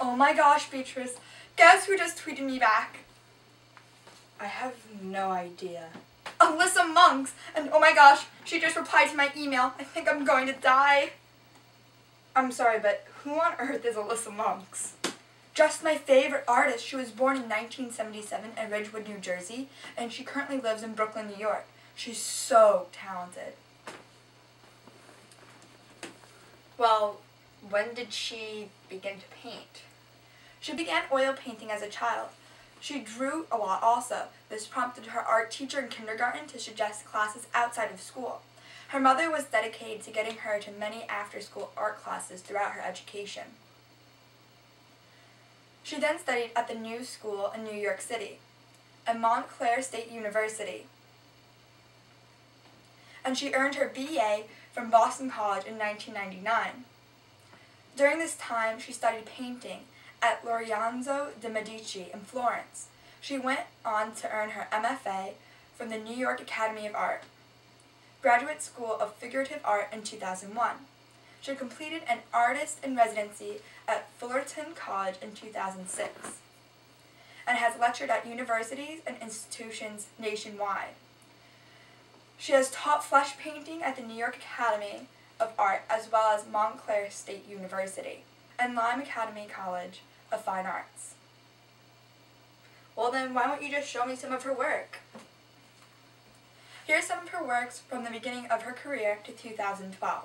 Oh my gosh, Beatrice. Guess who just tweeted me back? I have no idea. Alyssa Monks! And oh my gosh, she just replied to my email. I think I'm going to die. I'm sorry, but who on earth is Alyssa Monks? Just my favorite artist. She was born in 1977 in Ridgewood, New Jersey, and she currently lives in Brooklyn, New York. She's so talented. Well, when did she begin to paint? She began oil painting as a child. She drew a lot also. This prompted her art teacher in kindergarten to suggest classes outside of school. Her mother was dedicated to getting her to many after-school art classes throughout her education. She then studied at the New School in New York City, at Montclair State University, and she earned her BA from Boston College in 1999. During this time, she studied painting at Lorenzo de' Medici in Florence. She went on to earn her MFA from the New York Academy of Art, Graduate School of Figurative Art in 2001. She completed an artist in residency at Fullerton College in 2006 and has lectured at universities and institutions nationwide. She has taught flesh painting at the New York Academy of Art as well as Montclair State University and Lime Academy College of Fine Arts. Well then, why don't you just show me some of her work? Here's some of her works from the beginning of her career to 2012.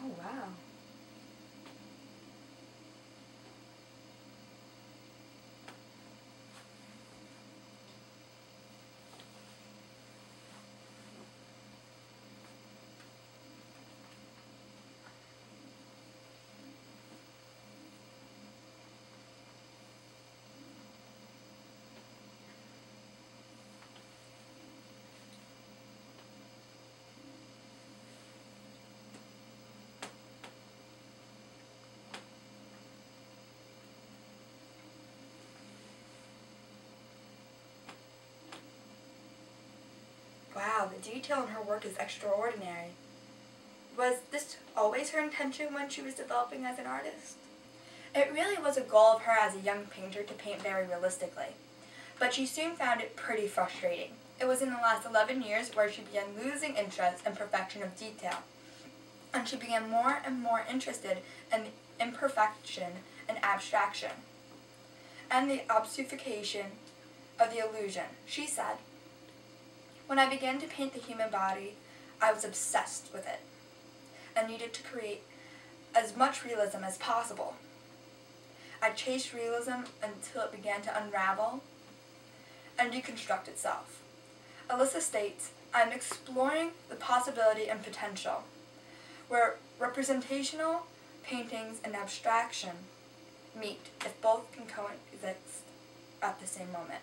Oh, wow. Wow, the detail in her work is extraordinary. Was this always her intention when she was developing as an artist? It really was a goal of her as a young painter to paint very realistically, but she soon found it pretty frustrating. It was in the last 11 years where she began losing interest in perfection of detail, and she began more and more interested in the imperfection and abstraction, and the obfuscation of the illusion. She said, "When I began to paint the human body, I was obsessed with it and needed to create as much realism as possible. I chased realism until it began to unravel and deconstruct itself." Alyssa states, "I'm exploring the possibility and potential where representational paintings and abstraction meet if both can coexist at the same moment."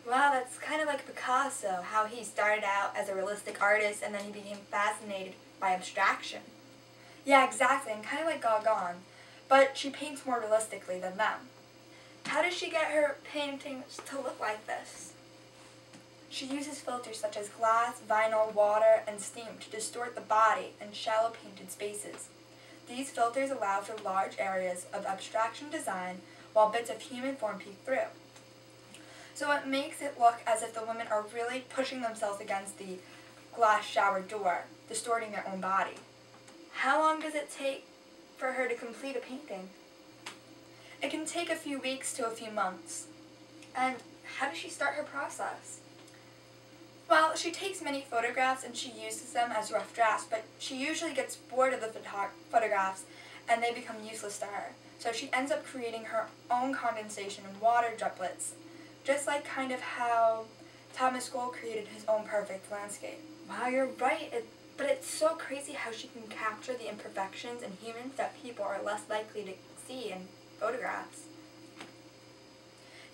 Wow, that's kind of like Picasso, how he started out as a realistic artist and then he became fascinated by abstraction. Yeah, exactly, and kind of like Gauguin, but she paints more realistically than them. How does she get her paintings to look like this? She uses filters such as glass, vinyl, water, and steam to distort the body in shallow painted spaces. These filters allow for large areas of abstraction design while bits of human form peek through. So it makes it look as if the women are really pushing themselves against the glass shower door, distorting their own body. How long does it take for her to complete a painting? It can take a few weeks to a few months. And how does she start her process? Well, she takes many photographs and she uses them as rough drafts, but she usually gets bored of the photographs and they become useless to her. So she ends up creating her own condensation and water droplets, just like kind of how Thomas Gold created his own perfect landscape. Wow, you're right, but it's so crazy how she can capture the imperfections in humans that people are less likely to see in photographs.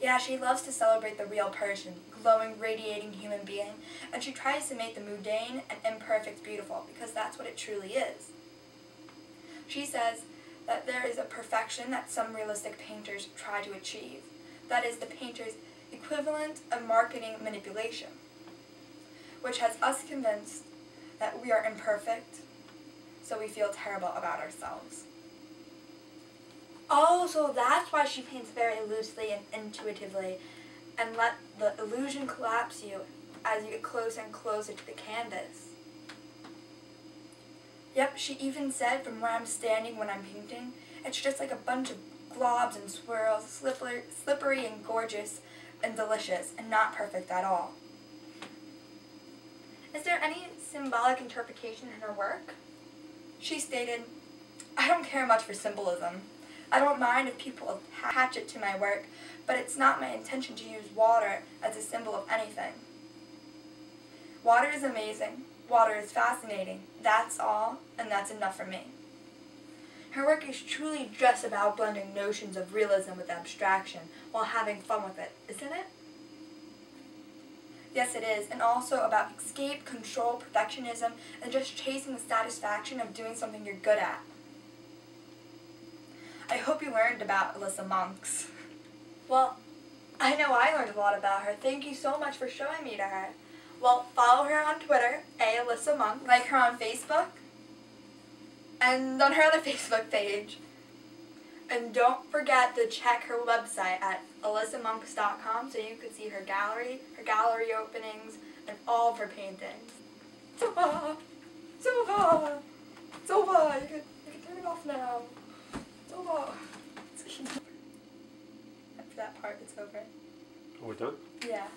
Yeah, she loves to celebrate the real person, glowing, radiating human being, and she tries to make the mundane and imperfect beautiful, because that's what it truly is. She says that there is a perfection that some realistic painters try to achieve. That is the painter's equivalent of marketing manipulation, which has us convinced that we are imperfect, so we feel terrible about ourselves. Oh, so that's why she paints very loosely and intuitively, and let the illusion collapse you as you get closer and closer to the canvas. Yep, she even said from where I'm standing when I'm painting, it's just like a bunch of globs and swirls, slippery and gorgeous and delicious, and not perfect at all. Is there any symbolic interpretation in her work? She stated, I don't care much for symbolism. I don't mind if people attach it to my work, but it's not my intention to use water as a symbol of anything. Water is amazing. Water is fascinating. That's all, and that's enough for me. Her work is truly just about blending notions of realism with abstraction while having fun with it, isn't it? Yes, it is, and also about escape, control, perfectionism, and just chasing the satisfaction of doing something you're good at. I hope you learned about Alyssa Monks. Well, I know I learned a lot about her. Thank you so much for showing me to her. Well, follow her on Twitter, alyssa Monk, like her on Facebook, and on her other Facebook page. And don't forget to check her website at alyssamonks.com so you can see her gallery openings, and all of her paintings. Sova! Sova! Sova! You can turn it off now. Sova! After that part, it's over. Oh, we're done? Yeah.